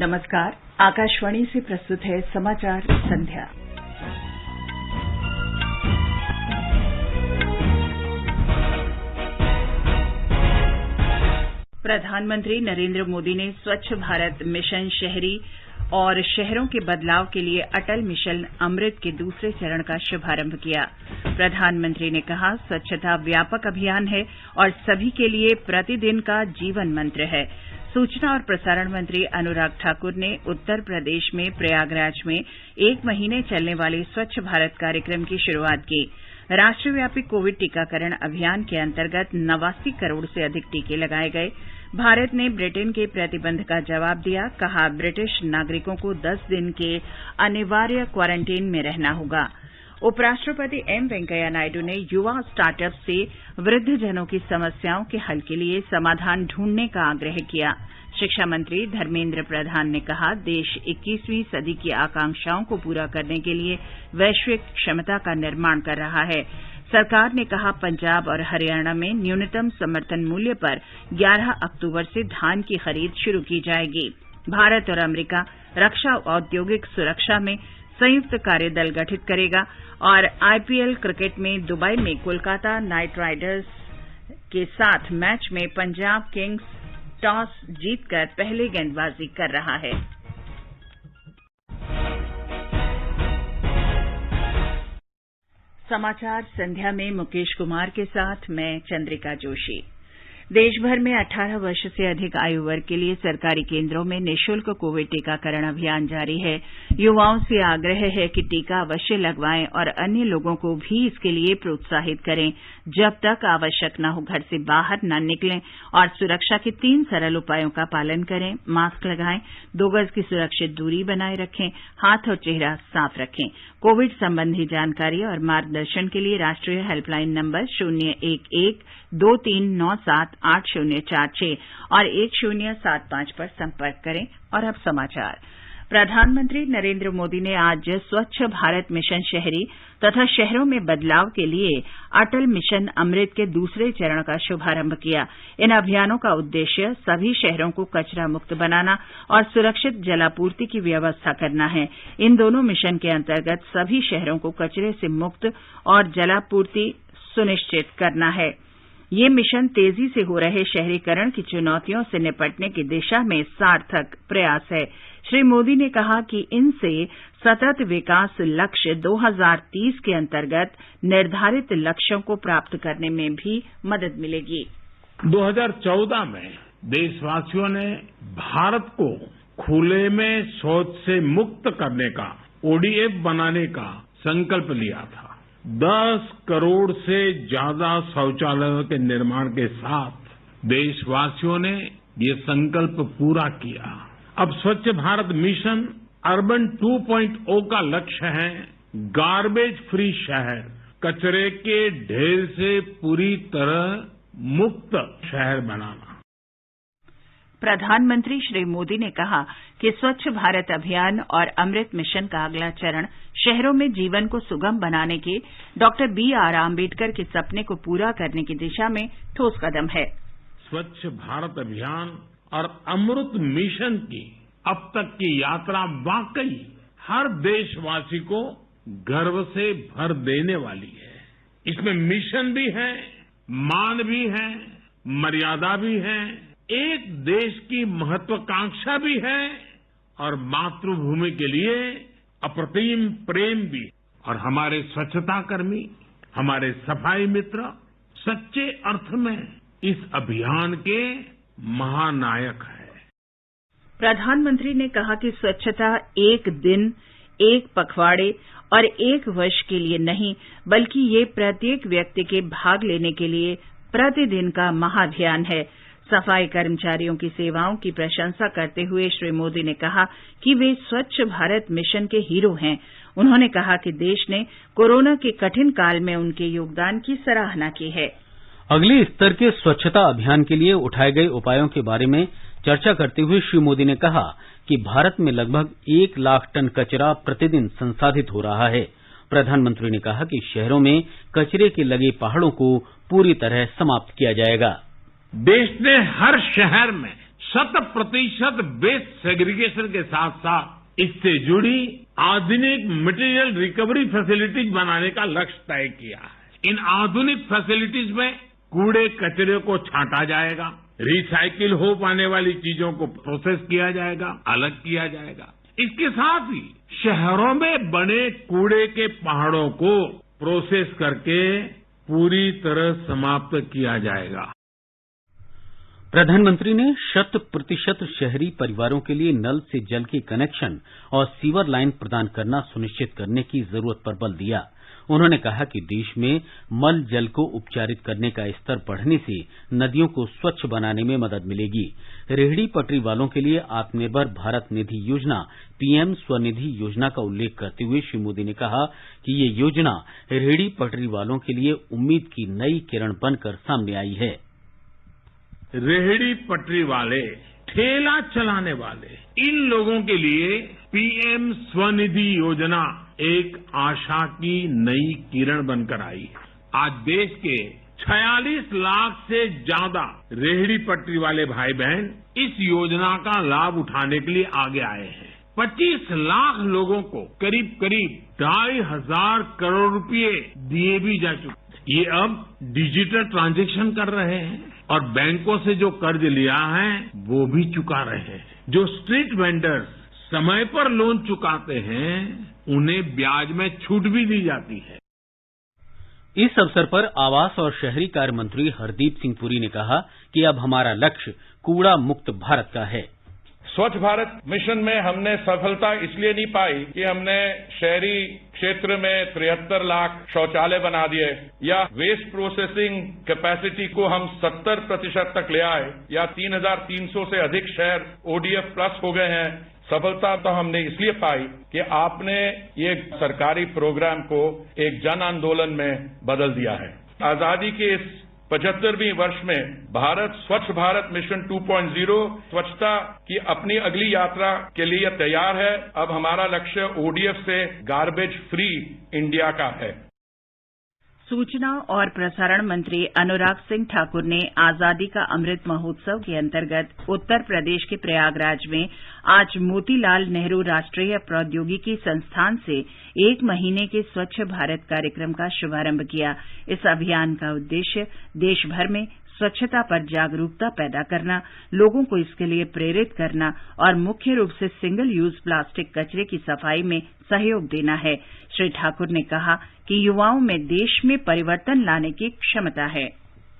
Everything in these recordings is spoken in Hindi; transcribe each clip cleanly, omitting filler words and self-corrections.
नमस्कार। आकाशवाणी से प्रस्तुत है समाचार संध्या। प्रधानमंत्री नरेंद्र मोदी ने स्वच्छ भारत मिशन शहरी और शहरों के बदलाव के लिए अटल मिशन अमृत के दूसरे चरण का शुभारंभ किया। प्रधानमंत्री ने कहा, स्वच्छता व्यापक अभियान है और सभी के लिए प्रतिदिन का जीवन मंत्र है। सूचना और प्रसारण मंत्री अनुराग ठाकुर ने उत्तर प्रदेश में प्रयागराज में 1 महीने चलने वाले स्वच्छ भारत कार्यक्रम की शुरुआत की। राष्ट्रव्यापी कोविड टीकाकरण अभियान के अंतर्गत 89 करोड़ से अधिक टीके लगाए गए। भारत ने ब्रिटेन के प्रतिबंध का जवाब दिया। कहा, ब्रिटिश नागरिकों को 10 दिन के अनिवार्य क्वारंटीन में रहना होगा। उपराष्ट्रपति एम वेंकैया नायडू ने युवा स्टार्टअप से वृद्धजनों की समस्याओं के हल के लिए समाधान ढूंढने का आग्रह किया। शिक्षा मंत्री धर्मेंद्र प्रधान ने कहा, देश 21वीं सदी की आकांक्षाओं को पूरा करने के लिए वैश्विक क्षमता का निर्माण कर रहा है। सरकार ने कहा, पंजाब और हरियाणा में न्यूनतम समर्थन मूल्य पर 11 अक्टूबर से धान की खरीद शुरू की जाएगी। भारत और अमेरिका रक्षा औद्योगिक सुरक्षा में संयुक्त कार्यदल गठित करेगा और आईपीएल क्रिकेट में दुबई में कोलकाता नाइट राइडर्स के साथ मैच में पंजाब किंग्स टॉस जीतकर पहले गेंदबाजी कर रहा है। समाचार संध्या में मुकेश कुमार के साथ मैं चंद्रिका जोशी। देश भर में 18 वर्ष से अधिक आयु वर्ग के लिए सरकारी केंद्रों में निःशुल्क कोविड टीकाकरण अभियान जारी है। युवाओं से आग्रह है कि टीका अवश्य लगवाएं और अन्य लोगों को भी इसके लिए प्रोत्साहित करें। जब तक आवश्यक न हो, घर से बाहर न निकलें और सुरक्षा के 3 सरल उपायों का पालन करें। मास्क लगाएं, 2 गज की सुरक्षित दूरी बनाए रखें, हाथ और चेहरा साफ रखें। कोविड संबंधी जानकारी और मार्गदर्शन के लिए राष्ट्रीय हेल्पलाइन नंबर 011-2397-8046 और 1075 पर संपर्क करें। और अब समाचार। प्रधानमंत्री नरेंद्र मोदी ने आज स्वच्छ भारत मिशन शहरी तथा शहरों में बदलाव के लिए अटल मिशन अमृत के दूसरे चरण का शुभारंभ किया। इन अभियानों का उद्देश्य सभी शहरों को कचरा मुक्त बनाना और सुरक्षित जलापूर्ति की व्यवस्था करना है। इन दोनों मिशन के अंतर्गत सभी शहरों को कचरे से मुक्त और जलापूर्ति सुनिश्चित करना है। ये मिशन तेजी से हो रहे शहरीकरण की चुनौतियों से निपटने की दिशा में सार्थक प्रयास है। श्री मोदी ने कहा कि इनसे सतत विकास लक्ष्य 2030 के अंतर्गत निर्धारित लक्ष्यों को प्राप्त करने में भी मदद मिलेगी। 2014 में देशवासियों ने भारत को खुले में शौच से मुक्त करने का, ओडीएफ बनाने का संकल्प लिया था। 10 करोड़ से ज्यादा शौचालयों के निर्माण के साथ देशवासियों ने ये संकल्प पूरा किया। अब स्वच्छ भारत मिशन अर्बन 2.0 का लक्ष्य है गार्बेज फ्री शहर, कचरे के ढेर से पूरी तरह मुक्त शहर बनाना। प्रधानमंत्री श्री मोदी ने कहा कि स्वच्छ भारत अभियान और अमृत मिशन का अगला चरण शहरों में जीवन को सुगम बनाने के डॉक्टर BR आम्बेडकर के सपने को पूरा करने की दिशा में ठोस कदम है। स्वच्छ भारत अभियान और अमृत मिशन की अब तक की यात्रा वाकई हर देशवासी को गर्व से भर देने वाली है। इसमें मिशन भी है, मान भी है, मर्यादा भी है, एक देश की महत्वाकांक्षा भी है और मातृभूमि के लिए अप्रतिम प्रेम भी। और हमारे स्वच्छता कर्मी, हमारे सफाई मित्र सच्चे अर्थ में इस अभियान के महानायक हैं। प्रधानमंत्री ने कहा कि स्वच्छता एक दिन, एक पखवाड़े और एक वर्ष के लिए नहीं, बल्कि ये प्रत्येक व्यक्ति के भाग लेने के लिए प्रतिदिन का महाअभियान है। सफाई कर्मचारियों की सेवाओं की प्रशंसा करते हुए श्री मोदी ने कहा कि वे स्वच्छ भारत मिशन के हीरो हैं। उन्होंने कहा कि देश ने कोरोना के कठिन काल में उनके योगदान की सराहना की है। अगले स्तर के स्वच्छता अभियान के लिए उठाए गए उपायों के बारे में चर्चा करते हुए श्री मोदी ने कहा कि भारत में लगभग 1 लाख टन कचरा प्रतिदिन संसाधित हो रहा है। प्रधानमंत्री ने कहा कि शहरों में कचरे के लगे पहाड़ों को पूरी तरह समाप्त किया जाएगा। देश ने हर शहर में 100% वेस्ट सेग्रीगेशन के साथ साथ इससे जुड़ी आधुनिक मटेरियल रिकवरी फैसिलिटीज बनाने का लक्ष्य तय किया है। इन आधुनिक फैसिलिटीज में कूड़े कचरे को छांटा जाएगा, रिसाइकिल हो पाने वाली चीजों को प्रोसेस किया जाएगा, अलग किया जाएगा। इसके साथ ही शहरों में बने कूड़े के पहाड़ों को प्रोसेस करके पूरी तरह समाप्त किया जाएगा। प्रधानमंत्री ने 100% शहरी परिवारों के लिए नल से जल के कनेक्शन और सीवर लाइन प्रदान करना सुनिश्चित करने की जरूरत पर बल दिया। उन्होंने कहा कि देश में मल जल को उपचारित करने का स्तर बढ़ने से नदियों को स्वच्छ बनाने में मदद मिलेगी। रेहड़ी पटरी वालों के लिए आत्मनिर्भर भारत निधि योजना पीएम स्वनिधि योजना का उल्लेख करते हुए श्री मोदी ने कहा कि ये योजना रेहड़ी पटरी वालों के लिए उम्मीद की नई किरण बनकर सामने आई है। रेहड़ी पटरी वाले, ठेला चलाने वाले, इन लोगों के लिए पीएम स्वनिधि योजना एक आशा की नई किरण बनकर आई है। आज देश के 46 लाख से ज्यादा रेहड़ी पटरी वाले भाई बहन इस योजना का लाभ उठाने के लिए आगे आए हैं। 25 लाख लोगों को करीब 2,500 करोड़ रुपए दिए भी जा चुके। ये अब डिजिटल ट्रांजैक्शन कर रहे हैं और बैंकों से जो कर्ज लिया है वो भी चुका रहे हैं। जो स्ट्रीट वेंडर्स समय पर लोन चुकाते हैं उन्हें ब्याज में छूट भी दी जाती है। इस अवसर पर आवास और शहरी कार्य मंत्री हरदीप सिंह पुरी ने कहा कि अब हमारा लक्ष्य कूड़ा मुक्त भारत का है। स्वच्छ भारत मिशन में हमने सफलता इसलिए नहीं पाई कि हमने शहरी क्षेत्र में 73 लाख शौचालय बना दिए या वेस्ट प्रोसेसिंग कैपेसिटी को हम 70% तक ले आए या 3,300 से अधिक शहर ODF प्लस हो गए हैं। सफलता तो हमने इसलिए पाई कि आपने ये सरकारी प्रोग्राम को एक जन आंदोलन में बदल दिया है। आजादी के इस 75वें वर्ष में भारत स्वच्छ भारत मिशन 2.0 स्वच्छता की अपनी अगली यात्रा के लिए तैयार है। अब हमारा लक्ष्य ODF से गार्बेज फ्री इंडिया का है। सूचना और प्रसारण मंत्री अनुराग सिंह ठाकुर ने आजादी का अमृत महोत्सव के अंतर्गत उत्तर प्रदेश के प्रयागराज में आज मोतीलाल नेहरू राष्ट्रीय प्रौद्योगिकी संस्थान से 1 महीने के स्वच्छ भारत कार्यक्रम का शुभारंभ किया। इस अभियान का उद्देश्य देश भर में स्वच्छता पर जागरूकता पैदा करना, लोगों को इसके लिए प्रेरित करना और मुख्य रूप से सिंगल यूज प्लास्टिक कचरे की सफाई में सहयोग देना है। श्री ठाकुर ने कहा कि युवाओं में देश में परिवर्तन लाने की क्षमता है।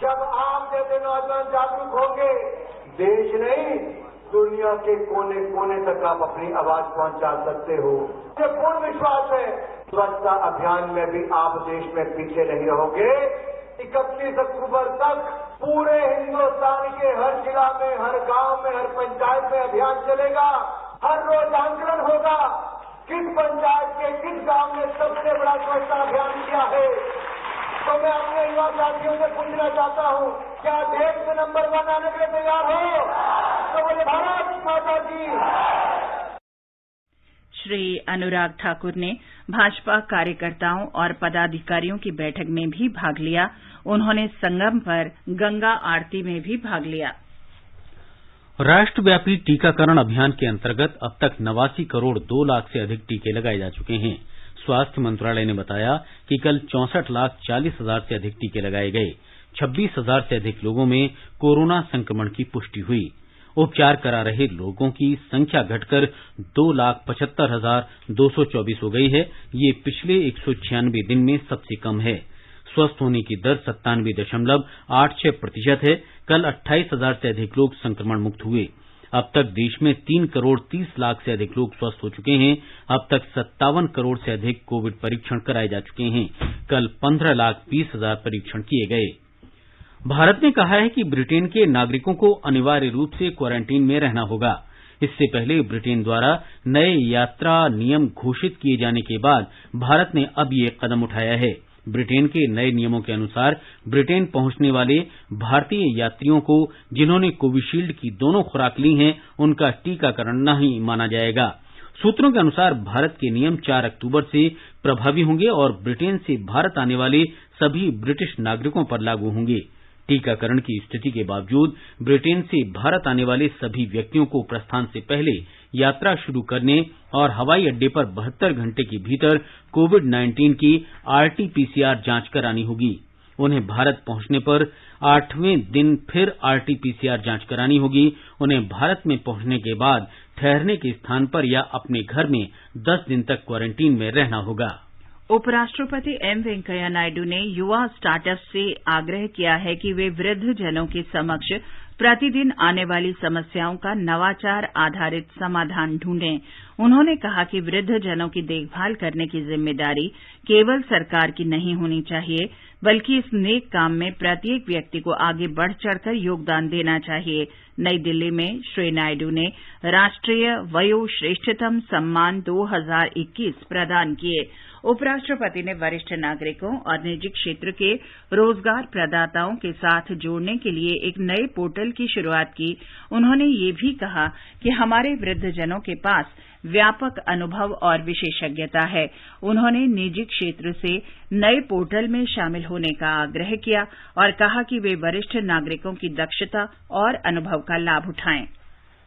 जब आप जैसे नौजवान जागरूक होंगे, देश नहीं दुनिया के कोने कोने तक आप अपनी आवाज पहुंचा सकते हो। मुझे पूर्ण विश्वास है स्वच्छता अभियान में भी आप देश में पीछे नहीं रहोगे। 31 अक्टूबर तक पूरे हिंदुस्तान के हर जिला में, हर गांव में, हर पंचायत में अभियान चलेगा। हर रोज आंकलन होगा किस पंचायत के किस गांव में सबसे बड़ा स्वच्छता अभियान किया है। तो मैं अपने युवा साथियों से पूछना चाहता हूं, क्या देश में नंबर 1 आने के लिए तैयार हो? तो बोले भारत माता की। श्री अनुराग ठाकुर ने भाजपा कार्यकर्ताओं और पदाधिकारियों की बैठक में भी भाग लिया। उन्होंने संगम पर गंगा आरती में भी भाग लिया। राष्ट्रव्यापी टीकाकरण अभियान के अंतर्गत अब तक 89 करोड़ 2 लाख से अधिक टीके लगाए जा चुके हैं। स्वास्थ्य मंत्रालय ने बताया कि कल 64,40,000 से अधिक टीके लगाए गए। 26,000 से अधिक लोगों में कोरोना संक्रमण की पुष्टि हुई। उपचार करा रहे लोगों की संख्या घटकर 2,75,224 हो गई है। ये पिछले 196 दिन में सबसे कम है। स्वस्थ होने की दर 97.86% है। कल 28,000 से अधिक लोग संक्रमण मुक्त हुए। अब तक देश में 3 करोड़ 30 लाख से अधिक लोग स्वस्थ हो चुके हैं। अब तक 57 करोड़ से अधिक कोविड परीक्षण कराए जा चुके हैं। कल 15,20,000 परीक्षण किए गए। भारत ने कहा है कि ब्रिटेन के नागरिकों को अनिवार्य रूप से क्वारंटीन में रहना होगा। इससे पहले ब्रिटेन द्वारा नए यात्रा नियम घोषित किए जाने के बाद भारत ने अब ये कदम उठाया है। ब्रिटेन के नए नियमों के अनुसार ब्रिटेन पहुंचने वाले भारतीय यात्रियों को जिन्होंने कोविशील्ड की दोनों खुराक ली हैं, उनका टीकाकरण नहीं माना जाएगा। सूत्रों के अनुसार भारत के नियम 4 अक्टूबर से प्रभावी होंगे और ब्रिटेन से भारत आने वाले सभी ब्रिटिश नागरिकों पर लागू होंगे। टीकाकरण की स्थिति के बावजूद ब्रिटेन से भारत आने वाले सभी व्यक्तियों को प्रस्थान से पहले यात्रा शुरू करने और हवाई अड्डे पर 72 घंटे के भीतर कोविड-19 की RT-PCR जांच करानी होगी। उन्हें भारत पहुंचने पर 8वें दिन फिर RT-PCR जांच करानी होगी। उन्हें भारत में पहुंचने के बाद ठहरने के स्थान पर या अपने घर में 10 दिन तक क्वारंटीन में रहना होगा। उपराष्ट्रपति एम वेंकैया नायडू ने युवा स्टार्टअप से आग्रह किया है कि वे वृद्धजनों के समक्ष प्रतिदिन आने वाली समस्याओं का नवाचार आधारित समाधान ढूंढें। उन्होंने कहा कि वृद्धजनों की देखभाल करने की जिम्मेदारी केवल सरकार की नहीं होनी चाहिए, बल्कि इस नेक काम में प्रत्येक व्यक्ति को आगे बढ़ चढ़कर योगदान देना चाहिए। नई दिल्ली में श्री नायडू ने राष्ट्रीय वयोश्रेष्ठतम सम्मान 2021 प्रदान किए। उपराष्ट्रपति ने वरिष्ठ नागरिकों और निजी क्षेत्र के रोजगार प्रदाताओं के साथ जोड़ने के लिए एक नए पोर्टल की शुरुआत की। उन्होंने ये भी कहा कि हमारे वृद्धजनों के पास व्यापक अनुभव और विशेषज्ञता है। उन्होंने निजी क्षेत्र से नए पोर्टल में शामिल होने का आग्रह किया और कहा कि वे वरिष्ठ नागरिकों की दक्षता और अनुभव का लाभ उठाएं।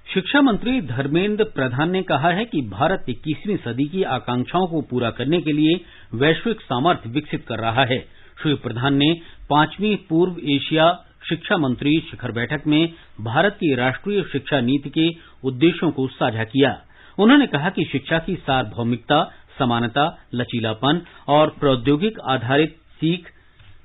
शिक्षा मंत्री धर्मेंद्र प्रधान ने कहा है कि भारत 21वीं सदी की आकांक्षाओं को पूरा करने के लिए वैश्विक सामर्थ्य विकसित कर रहा है। श्री प्रधान ने 5वीं पूर्व एशिया शिक्षा मंत्री शिखर बैठक में भारत की राष्ट्रीय शिक्षा नीति के उद्देश्यों को साझा किया। उन्होंने कहा कि शिक्षा की सार्वभौमिकता, समानता, लचीलापन और प्रौद्योगिक आधारित सीख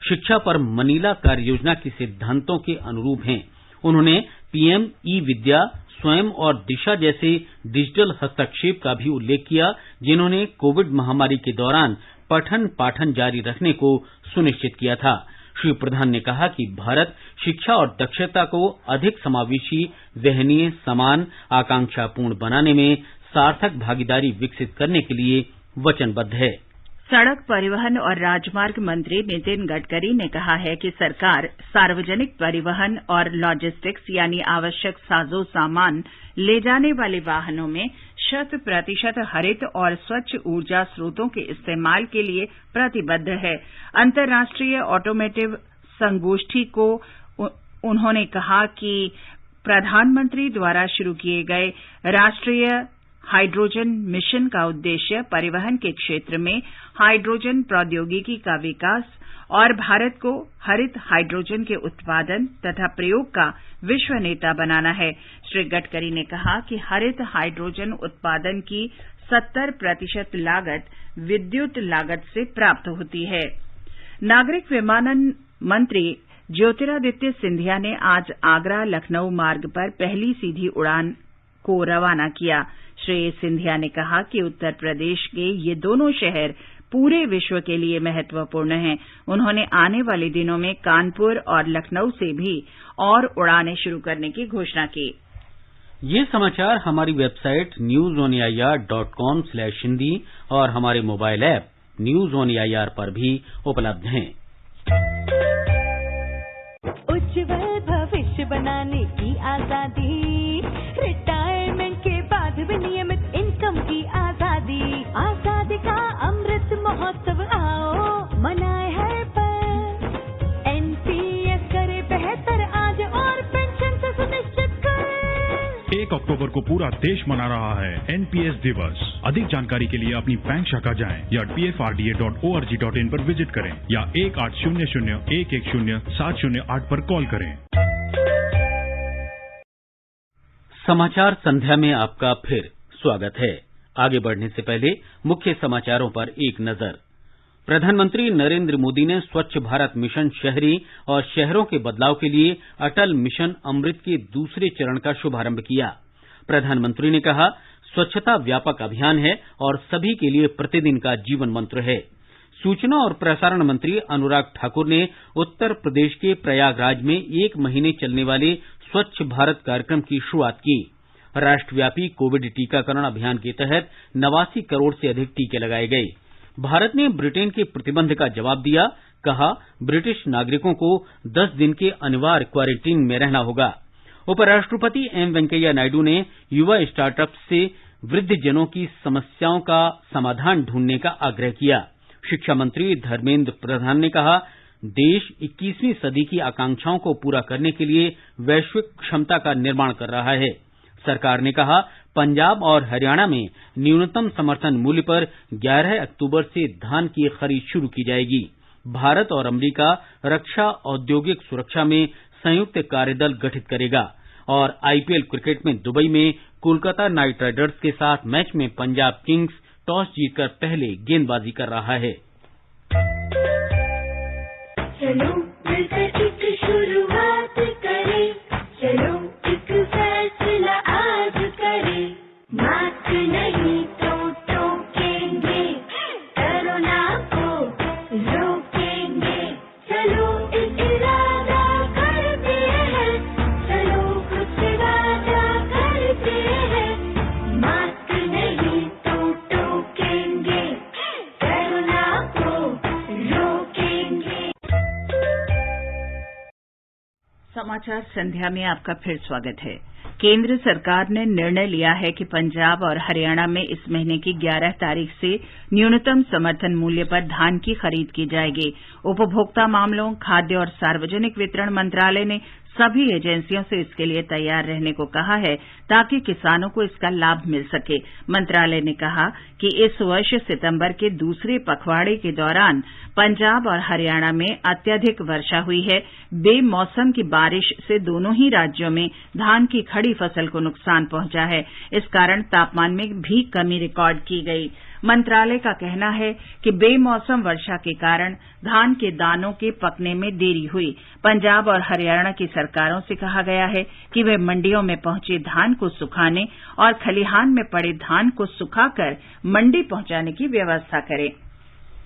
शिक्षा पर मनीला कार्ययोजना के सिद्धांतों के अनुरूप हैं। उन्होंने पीएम ई-विद्या, स्वयं और दिशा जैसे डिजिटल हस्तक्षेप का भी उल्लेख किया, जिन्होंने कोविड महामारी के दौरान पठन पाठन जारी रखने को सुनिश्चित किया था। श्री प्रधान ने कहा कि भारत शिक्षा और दक्षता को अधिक समावेशी, वहनीय, समान, आकांक्षापूर्ण बनाने में सार्थक भागीदारी विकसित करने के लिए वचनबद्ध है। सड़क परिवहन और राजमार्ग मंत्री नितिन गडकरी ने कहा है कि सरकार सार्वजनिक परिवहन और लॉजिस्टिक्स यानी आवश्यक साजो सामान ले जाने वाले वाहनों में 100% हरित और स्वच्छ ऊर्जा स्रोतों के इस्तेमाल के लिए प्रतिबद्ध है। अंतर्राष्ट्रीय ऑटोमोटिव संगोष्ठी को उन्होंने कहा कि प्रधानमंत्री द्वारा शुरू किए गए राष्ट्रीय हाइड्रोजन मिशन का उद्देश्य परिवहन के क्षेत्र में हाइड्रोजन प्रौद्योगिकी का विकास और भारत को हरित हाइड्रोजन के उत्पादन तथा प्रयोग का विश्व नेता बनाना है। श्री गडकरी ने कहा कि हरित हाइड्रोजन उत्पादन की 70% लागत विद्युत लागत से प्राप्त होती है। नागरिक विमानन मंत्री ज्योतिरादित्य सिंधिया ने आज आगरा लखनऊ मार्ग पर पहली सीधी उड़ान को रवाना किया। श्री सिंधिया ने कहा कि उत्तर प्रदेश के ये दोनों शहर पूरे विश्व के लिए महत्वपूर्ण हैं। उन्होंने आने वाले दिनों में कानपुर और लखनऊ से भी और उड़ानें शुरू करने की घोषणा की। ये समाचार हमारी वेबसाइट newsonair.com/hindi और हमारे mobile app news on AIR पर भी उपलब्ध हैं। उज्जवल भविष्य बनाने की आजादी, रिटायरमेंट के बाद भी नियमित इनकम की आजादी, आजादी का अमृत महोत्सव आओ मनाए हर पल। एनपीएस करे बेहतर आज और पेंशन से सुनिश्चित कर। 1 अक्टूबर को पूरा देश मना रहा है एनपीएस दिवस। अधिक जानकारी के लिए अपनी बैंक शाखा जाएं या pfrda.org.in पर विजिट करें या 1800-110-708 पर कॉल करें। समाचार संध्या में आपका फिर स्वागत है। आगे बढ़ने से पहले मुख्य समाचारों पर एक नजर। प्रधानमंत्री नरेंद्र मोदी ने स्वच्छ भारत मिशन शहरी और शहरों के बदलाव के लिए अटल मिशन अमृत के दूसरे चरण का शुभारंभ किया। प्रधानमंत्री ने कहा, स्वच्छता व्यापक अभियान है और सभी के लिए प्रतिदिन का जीवन मंत्र है। सूचना और प्रसारण मंत्री अनुराग ठाकुर ने उत्तर प्रदेश के प्रयागराज में 1 महीने चलने वाले स्वच्छ भारत कार्यक्रम की शुरुआत की। राष्ट्रव्यापी कोविड टीकाकरण अभियान के तहत 89 करोड़ से अधिक टीके लगाए गए। भारत ने ब्रिटेन के प्रतिबंध का जवाब दिया, कहा ब्रिटिश नागरिकों को 10 दिन के अनिवार्य क्वारंटीन में रहना होगा। उपराष्ट्रपति एम वेंकैया नायडू ने युवा स्टार्टअप्स से वृद्धजनों की समस्याओं का समाधान ढूंढने का आग्रह किया। शिक्षा मंत्री धर्मेंद्र प्रधान ने कहा, देश 21वीं सदी की आकांक्षाओं को पूरा करने के लिए वैश्विक क्षमता का निर्माण कर रहा है। सरकार ने कहा, पंजाब और हरियाणा में न्यूनतम समर्थन मूल्य पर 11 अक्टूबर से धान की खरीद शुरू की जाएगी। भारत और अमेरिका रक्षा औद्योगिक सुरक्षा में संयुक्त कार्यदल गठित करेगा और आईपीएल क्रिकेट में दुबई में कोलकाता नाइट राइडर्स के साथ मैच में पंजाब किंग्स टॉस जीतकर पहले गेंदबाजी कर रहा है। चलो मिलकर एक शुरुआत करें, चलो एक फैसला आज करें, मास्क नहीं तो टोकेंगे, कोरोना को रोकेंगे, चलो एक इरादा करते हैं, चलो कुछ वादा करते हैं, मास्क नहीं तो टोकेंगे, कोरोना को रोकेंगे। समाचार संध्या में आपका फिर स्वागत है। केंद्र सरकार ने निर्णय लिया है कि पंजाब और हरियाणा में इस महीने की 11 तारीख से न्यूनतम समर्थन मूल्य पर धान की खरीद की जाएगी। उपभोक्ता मामलों, खाद्य और सार्वजनिक वितरण मंत्रालय ने सभी एजेंसियों से इसके लिए तैयार रहने को कहा है ताकि किसानों को इसका लाभ मिल सके। मंत्रालय ने कहा कि इस वर्ष सितंबर के दूसरे पखवाड़े के दौरान पंजाब और हरियाणा में अत्यधिक वर्षा हुई है। बेमौसम की बारिश से दोनों ही राज्यों में धान की खड़ी फसल को नुकसान पहुंचा है। इस कारण तापमान में भी कमी रिकॉर्ड की गई। मंत्रालय का कहना है कि बेमौसम वर्षा के कारण धान के दानों के पकने में देरी हुई। पंजाब और हरियाणा की सरकारों से कहा गया है कि वे मंडियों में पहुंचे धान को सुखाने और खलिहान में पड़े धान को सुखाकर मंडी पहुंचाने की व्यवस्था करें।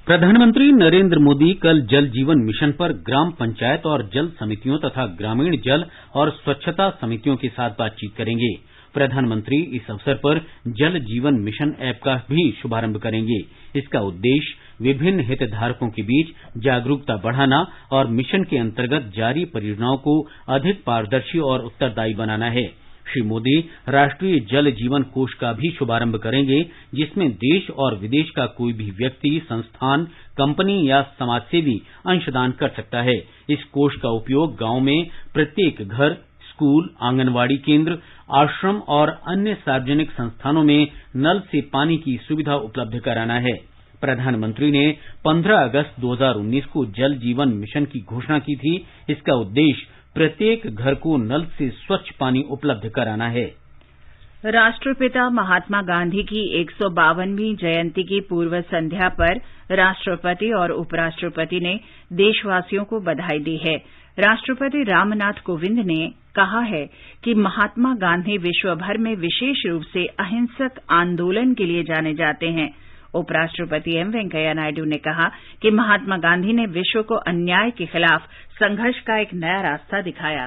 प्रधानमंत्री नरेंद्र मोदी कल जल जीवन मिशन पर ग्राम पंचायत और जल समितियों तथा ग्रामीण जल और स्वच्छता समितियों के साथ बातचीत करेंगे। प्रधानमंत्री इस अवसर पर जल जीवन मिशन ऐप का भी शुभारंभ करेंगे। इसका उद्देश्य विभिन्न हितधारकों के बीच जागरूकता बढ़ाना और मिशन के अंतर्गत जारी परियोजनाओं को अधिक पारदर्शी और उत्तरदायी बनाना है। श्री मोदी राष्ट्रीय जल जीवन कोष का भी शुभारंभ करेंगे, जिसमें देश और विदेश का कोई भी व्यक्ति, संस्थान, कंपनी या समाजसेवी अंशदान कर सकता है। इस कोष का उपयोग गांव में प्रत्येक घर, स्कूल, आंगनवाड़ी केंद्र, आश्रम और अन्य सार्वजनिक संस्थानों में नल से पानी की सुविधा उपलब्ध कराना है। प्रधानमंत्री ने 15 अगस्त 2019 को जल जीवन मिशन की घोषणा की थी। इसका उद्देश्य प्रत्येक घर को नल से स्वच्छ पानी उपलब्ध कराना है। राष्ट्रपिता महात्मा गांधी की 152वीं जयंती की पूर्व संध्या पर राष्ट्रपति और उपराष्ट्रपति ने देशवासियों को बधाई दी है। राष्ट्रपति रामनाथ कोविंद ने कहा है कि महात्मा गांधी विश्व भर में विशेष रूप से अहिंसक आंदोलन के लिए जाने जाते हैं। उपराष्ट्रपति एम वेंकैया नायडू ने कहा कि महात्मा गांधी ने विश्व को अन्याय के खिलाफ संघर्ष का एक नया रास्ता दिखाया।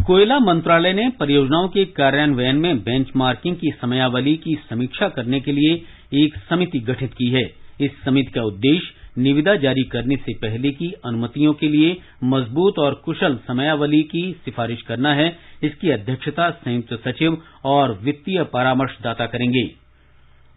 कोयला मंत्रालय ने परियोजनाओं के कार्यान्वयन में बेंचमार्किंग की समयावधि की समीक्षा करने के लिए एक समिति गठित की है। इस समिति का उद्देश्य निविदा जारी करने से पहले की अनुमतियों के लिए मजबूत और कुशल समयावधि की सिफारिश करना है। इसकी अध्यक्षता संयुक्त सचिव और वित्तीय परामर्शदाता करेंगे।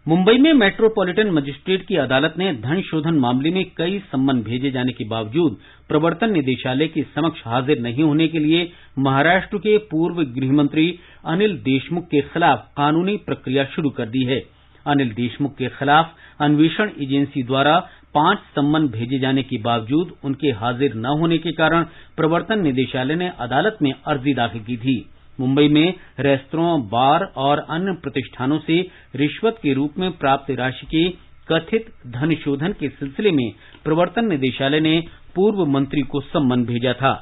मुंबई में मेट्रोपॉलिटन मजिस्ट्रेट की अदालत ने धन शोधन मामले में कई सम्मन भेजे जाने के बावजूद प्रवर्तन निदेशालय के समक्ष हाजिर नहीं होने के लिए महाराष्ट्र के पूर्व गृहमंत्री अनिल देशमुख के खिलाफ कानूनी प्रक्रिया शुरू कर दी है। अनिल देशमुख के खिलाफ अन्वेषण एजेंसी द्वारा 5 सम्मन भेजे जाने के बावजूद उनके हाजिर न होने के कारण प्रवर्तन निदेशालय ने अदालत में अर्जी दाखिल की थी। मुंबई में रेस्तरां, बार और अन्य प्रतिष्ठानों से रिश्वत के रूप में प्राप्त राशि के कथित धन शोधन के सिलसिले में प्रवर्तन निदेशालय ने पूर्व मंत्री को सम्मन भेजा था।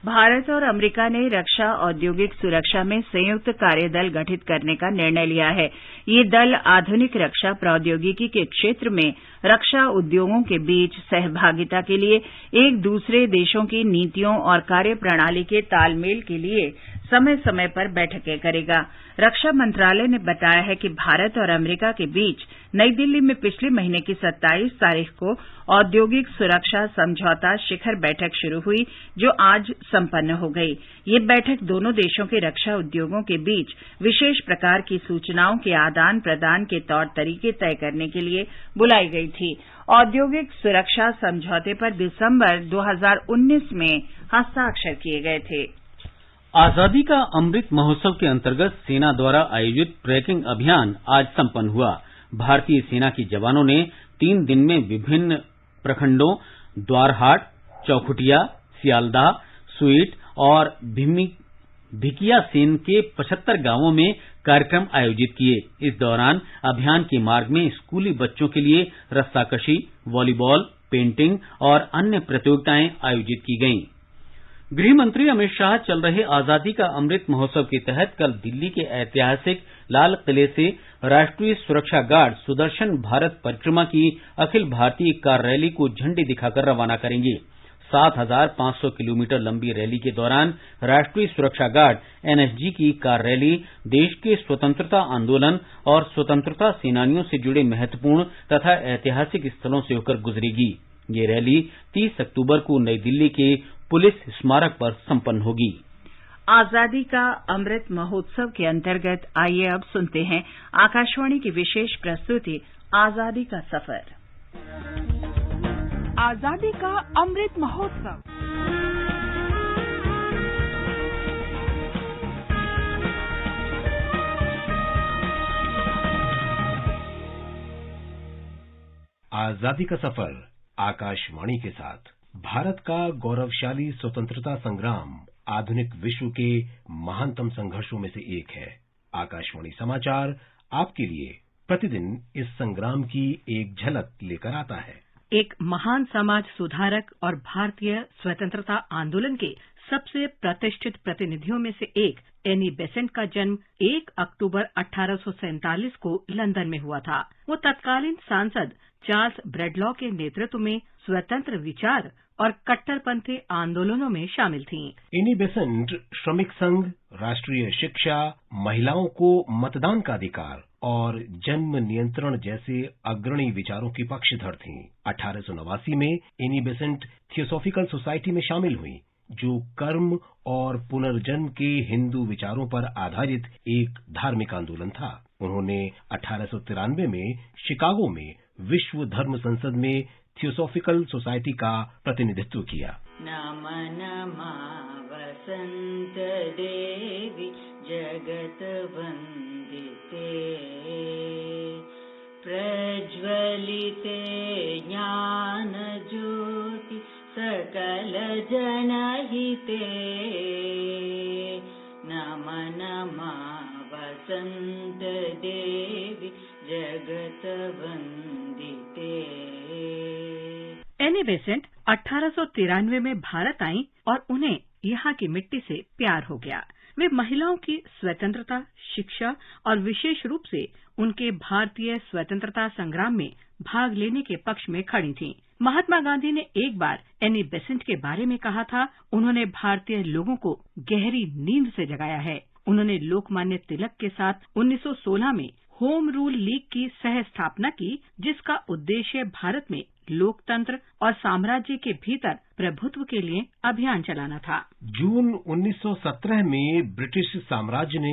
भारत और अमेरिका ने रक्षा औद्योगिक सुरक्षा में संयुक्त कार्यदल गठित करने का निर्णय लिया है। ये दल आधुनिक रक्षा प्रौद्योगिकी के क्षेत्र में रक्षा उद्योगों के बीच सहभागिता के लिए एक दूसरे देशों की नीतियों और कार्यप्रणाली के तालमेल के लिए समय समय पर बैठकें करेगा। रक्षा मंत्रालय ने बताया है कि भारत और अमेरिका के बीच नई दिल्ली में पिछले महीने की 27 तारीख को औद्योगिक सुरक्षा समझौता शिखर बैठक शुरू हुई, जो आज संपन्न हो गई। ये बैठक दोनों देशों के रक्षा उद्योगों के बीच विशेष प्रकार की सूचनाओं के आदान प्रदान के तौर तरीके तय करने के लिए बुलाई गई थी। औद्योगिक सुरक्षा समझौते पर दिसंबर 2019 में हस्ताक्षर किए गए थे। आजादी का अमृत महोत्सव के अंतर्गत सेना द्वारा आयोजित ट्रैकिंग अभियान आज संपन्न हुआ। भारतीय सेना के जवानों ने 3 दिन में विभिन्न प्रखंडों द्वारहाट, चौखुटिया, सियालदाह, सुईट और भिकियासेन के 75 गांवों में कार्यक्रम आयोजित किए। इस दौरान अभियान के मार्ग में स्कूली बच्चों के लिए रस्साकशी, वॉलीबॉल, पेंटिंग और अन्य प्रतियोगिताएं आयोजित की गईं। गृह मंत्री अमित शाह चल रहे आजादी का अमृत महोत्सव के तहत कल दिल्ली के ऐतिहासिक लाल किले से राष्ट्रीय सुरक्षा गार्ड सुदर्शन भारत परिक्रमा की अखिल भारतीय कार रैली को झंडी दिखाकर रवाना करेंगे। 7,500 किलोमीटर लंबी रैली के दौरान राष्ट्रीय सुरक्षा गार्ड एनएसजी की कार रैली देश के स्वतंत्रता आंदोलन और स्वतंत्रता सेनानियों से जुड़े महत्वपूर्ण तथा ऐतिहासिक स्थलों से होकर गुजरेगी। ये रैली 30 अक्टूबर को नई दिल्ली के पुलिस स्मारक पर संपन्न होगी। आजादी का अमृत महोत्सव के अंतर्गत आइए अब सुनते हैं आकाशवाणी की विशेष प्रस्तुति आजादी का सफर। आजादी का अमृत महोत्सव। आजादी का सफर आकाशवाणी के साथ। भारत का गौरवशाली स्वतंत्रता संग्राम आधुनिक विश्व के महानतम संघर्षों में से एक है। आकाशवाणी समाचार आपके लिए प्रतिदिन इस संग्राम की एक झलक लेकर आता है। एक महान समाज सुधारक और भारतीय स्वतंत्रता आंदोलन के सबसे प्रतिष्ठित प्रतिनिधियों में से एक एनी बेसेंट का जन्म 1 अक्टूबर 1847 को लंदन में हुआ था। वो तत्कालीन सांसद चार्ल्स ब्रैडलॉ के नेतृत्व में स्वतंत्र विचार और कट्टरपंथी आंदोलनों में शामिल थीं। एनी बेसेंट श्रमिक संघ, राष्ट्रीय शिक्षा, महिलाओं को मतदान का अधिकार और जन्म नियंत्रण जैसे अग्रणी विचारों की पक्षधर थीं। 1889 में एनी बेसेंट थियोसॉफिकल सोसाइटी में शामिल हुई, जो कर्म और पुनर्जन्म के हिंदू विचारों पर आधारित एक धार्मिक आंदोलन था। उन्होंने 1893 में शिकागो में विश्व धर्म संसद में थियोसॉफिकल सोसाइटी का प्रतिनिधित्व किया। नम नमा वसंत देवी जगत वंदिते प्रज्वलिते ज्ञान ज्योति सकल जनहिते नम नमा वसंत देवी जगत वंदिते। एनी बेसेंट 1893 में भारत आईं और उन्हें यहाँ की मिट्टी से प्यार हो गया। वे महिलाओं की स्वतंत्रता, शिक्षा और विशेष रूप से उनके भारतीय स्वतंत्रता संग्राम में भाग लेने के पक्ष में खड़ी थीं। महात्मा गांधी ने एक बार एनी बेसेंट के बारे में कहा था, उन्होंने भारतीय लोगों को गहरी नींद से जगाया है। उन्होंने लोकमान्य तिलक के साथ 1916 में होम रूल लीग की सह स्थापना की, जिसका उद्देश्य भारत में लोकतंत्र और साम्राज्य के भीतर प्रभुत्व के लिए अभियान चलाना था। जून 1917 में ब्रिटिश साम्राज्य ने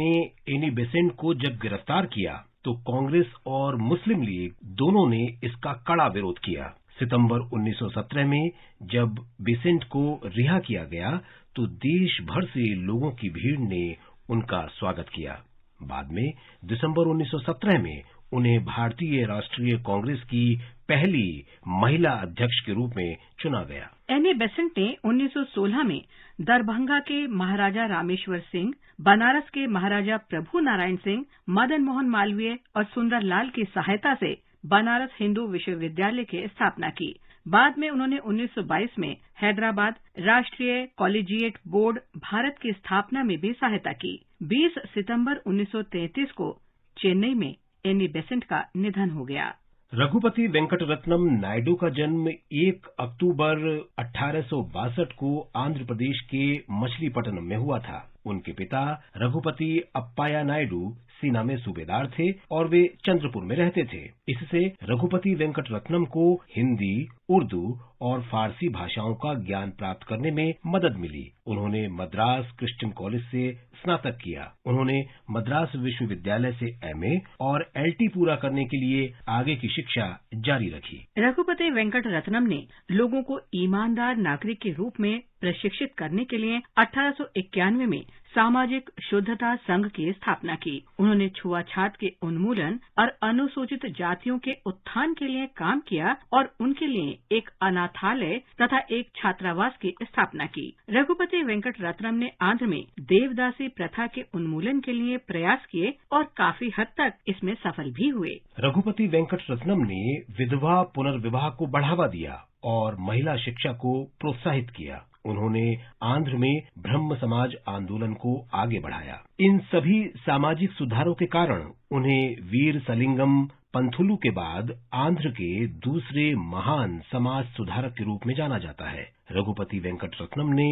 एनी बेसेंट को जब गिरफ्तार किया तो कांग्रेस और मुस्लिम लीग दोनों ने इसका कड़ा विरोध किया। सितंबर 1917 में जब बेसेंट को रिहा किया गया तो देश भर से लोगों की भीड़ ने उनका स्वागत किया। बाद में दिसंबर 1917 में उन्हें भारतीय राष्ट्रीय कांग्रेस की पहली महिला अध्यक्ष के रूप में चुना गया। एनी बेसेंट ने 1916 में दरभंगा के महाराजा रामेश्वर सिंह, बनारस के महाराजा प्रभु नारायण सिंह, मदन मोहन मालवीय और सुंदरलाल की सहायता से बनारस हिंदू विश्वविद्यालय की स्थापना की। बाद में उन्होंने 1922 में हैदराबाद राष्ट्रीय कॉलेजिएट बोर्ड भारत की स्थापना में भी सहायता की। 20 सितंबर 1933 को चेन्नई में एनी बेसेंट का निधन हो गया। रघुपति वेंकटरत्नम नायडू का जन्म 1 अक्टूबर 1862 को आंध्र प्रदेश के मछलीपट्टनम में हुआ था। उनके पिता रघुपति अप्पाया नायडू सेना में सूबेदार थे और वे चंद्रपुर में रहते थे। इससे रघुपति वेंकट रत्नम को हिंदी, उर्दू और फारसी भाषाओं का ज्ञान प्राप्त करने में मदद मिली। उन्होंने मद्रास क्रिश्चियन कॉलेज से स्नातक किया। उन्होंने मद्रास विश्वविद्यालय से एमए और एलटी पूरा करने के लिए आगे की शिक्षा जारी रखी। रघुपति वेंकट रत्नम ने लोगों को ईमानदार नागरिक के रूप में प्रशिक्षित करने के लिए 1891 में सामाजिक शुद्धता संघ की स्थापना की। उन्होंने छुआछात के उन्मूलन और अनुसूचित जातियों के उत्थान के लिए काम किया और उनके लिए एक अनाथालय तथा एक छात्रावास की स्थापना की। रघुपति वेंकट रत्नम ने आंध्र में देवदासी प्रथा के उन्मूलन के लिए प्रयास किए और काफी हद तक इसमें सफल भी हुए। रघुपति वेंकट रत्नम ने विधवा पुनर्विवाह को बढ़ावा दिया और महिला शिक्षा को प्रोत्साहित किया। उन्होंने आंध्र में ब्रह्म समाज आंदोलन को आगे बढ़ाया। इन सभी सामाजिक सुधारों के कारण उन्हें वीर सलिंगम पंथुलु के बाद आंध्र के दूसरे महान समाज सुधारक के रूप में जाना जाता है। रघुपति वेंकट रत्नम ने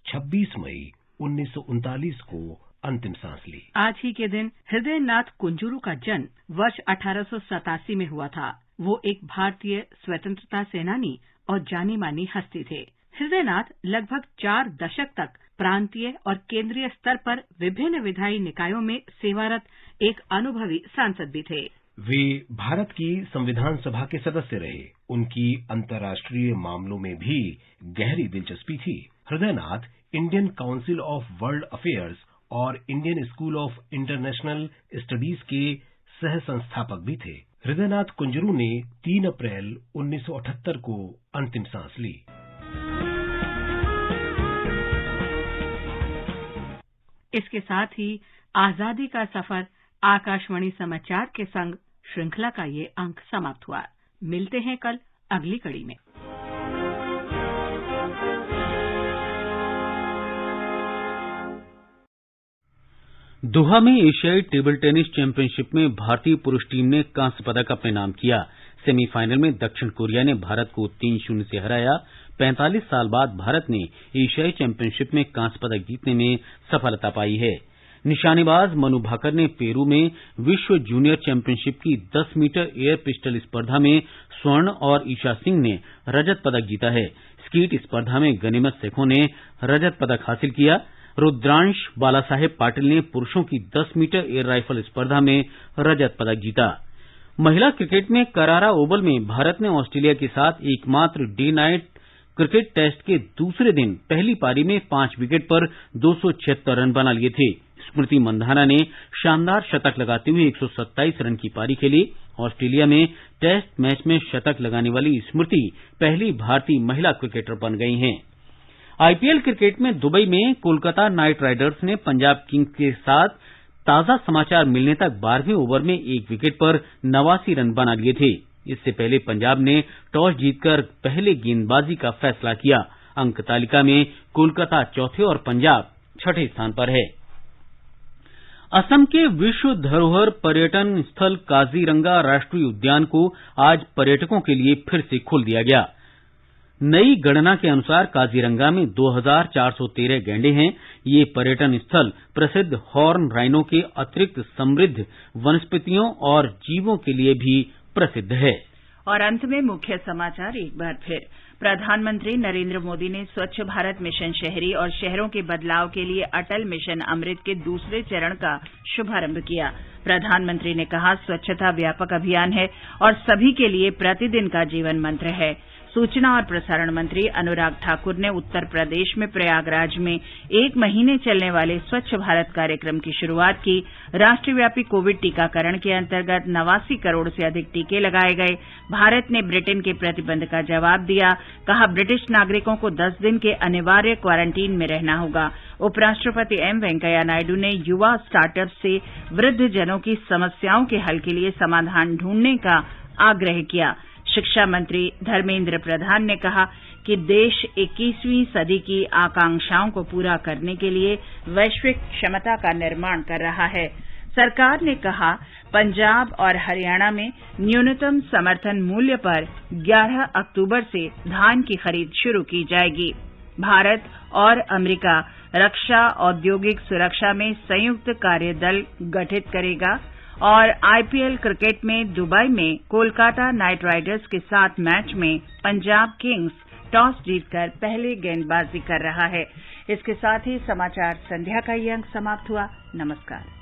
26 मई 1939 को अंतिम सांस ली। आज ही के दिन हृदयनाथ कुंजरू का जन्म वर्ष 1887 में हुआ था। वो एक भारतीय स्वतंत्रता सेनानी और जानी मानी हस्ती थे। हृदयनाथ लगभग 4 दशक तक प्रांतीय और केंद्रीय स्तर पर विभिन्न विधायी निकायों में सेवारत एक अनुभवी सांसद भी थे। वे भारत की संविधान सभा के सदस्य रहे। उनकी अंतर्राष्ट्रीय मामलों में भी गहरी दिलचस्पी थी। Hridaynath Indian Council of World Affairs और Indian School of International Studies के सह संस्थापक भी थे। हृदयनाथ कुंजरू ने 3 अप्रैल 1978 को अंतिम सांस ली। इसके साथ ही आजादी का सफर आकाशवाणी समाचार के संग श्रृंखला का ये अंक समाप्त हुआ। मिलते हैं कल अगली कड़ी में। दोहा में एशियाई टेबल टेनिस चैंपियनशिप में भारतीय पुरुष टीम ने कांस्य पदक अपने नाम किया। सेमीफाइनल में दक्षिण कोरिया ने भारत को 3-0 से हराया। 45 साल बाद भारत ने एशियाई चैंपियनशिप में कांस्य पदक जीतने में सफलता पाई है। निशानेबाज मनु भाकर ने पेरू में विश्व जूनियर चैंपियनशिप की 10 मीटर एयर पिस्टल स्पर्धा में स्वर्ण और ईशा सिंह ने रजत पदक जीता है। स्कीट स्पर्धा में गनीमत सेखों ने रजत पदक हासिल किया। रुद्रांश बालासाहेब पाटिल ने पुरुषों की 10 मीटर एयर राइफल स्पर्धा में रजत पदक जीता। महिला क्रिकेट में करारा ओवल में भारत ने ऑस्ट्रेलिया के साथ एकमात्र डे नाइट क्रिकेट टेस्ट के दूसरे दिन पहली पारी में 5 विकेट पर 276 रन बना लिए थे। स्मृति मंधाना ने शानदार शतक लगाते हुए 127 रन की पारी खेली। ऑस्ट्रेलिया में टेस्ट मैच में शतक लगाने वाली स्मृति पहली भारतीय महिला क्रिकेटर बन गई हैं। आईपीएल क्रिकेट में दुबई में कोलकाता नाइट राइडर्स ने पंजाब किंग्स के साथ ताजा समाचार मिलने तक 12वें ओवर में 1 विकेट पर 89 रन बना लिए थे। इससे पहले पंजाब ने टॉस जीतकर पहले गेंदबाजी का फैसला किया। अंक तालिका में कोलकाता चौथे और पंजाब छठे स्थान पर है। असम के विश्व धरोहर पर्यटन स्थल काजीरंगा राष्ट्रीय उद्यान को आज पर्यटकों के लिए फिर से खोल दिया गया। नई गणना के अनुसार काजीरंगा में 2413 गैंडे हैं। ये पर्यटन स्थल प्रसिद्ध हॉर्न राइनो के अतिरिक्त समृद्ध वनस्पतियों और जीवों के लिए भी प्रसिद्ध है। और अंत में मुख्य समाचार एक बार फिर। प्रधानमंत्री नरेंद्र मोदी ने स्वच्छ भारत मिशन शहरी और शहरों के बदलाव के लिए अटल मिशन अमृत के दूसरे चरण का शुभारंभ किया। प्रधानमंत्री ने कहा, स्वच्छता व्यापक अभियान है और सभी के लिए प्रतिदिन का जीवन मंत्र है। सूचना और प्रसारण मंत्री अनुराग ठाकुर ने उत्तर प्रदेश में प्रयागराज में 1 महीने चलने वाले स्वच्छ भारत कार्यक्रम की शुरुआत की। राष्ट्रव्यापी कोविड टीकाकरण के अंतर्गत 89 करोड़ से अधिक टीके लगाए गए। भारत ने ब्रिटेन के प्रतिबंध का जवाब दिया। कहा, ब्रिटिश नागरिकों को 10 दिन के अनिवार्य क्वारंटीन में रहना होगा। उपराष्ट्रपति एम वेंकैया नायडू ने युवा स्टार्टअप से वृद्धजनों की समस्याओं के हल के लिए समाधान ढूंढने का आग्रह किया। शिक्षा मंत्री धर्मेंद्र प्रधान ने कहा कि देश 21वीं सदी की आकांक्षाओं को पूरा करने के लिए वैश्विक क्षमता का निर्माण कर रहा है। सरकार ने कहा, पंजाब और हरियाणा में न्यूनतम समर्थन मूल्य पर 11 अक्टूबर से धान की खरीद शुरू की जाएगी। भारत और अमेरिका रक्षा औद्योगिक सुरक्षा में संयुक्त कार्यदल गठित करेगा और आईपीएल क्रिकेट में दुबई में कोलकाता नाइट राइडर्स के साथ मैच में पंजाब किंग्स टॉस जीतकर पहले गेंदबाजी कर रहा है। इसके साथ ही समाचार संध्या का ये अंक समाप्त हुआ। नमस्कार।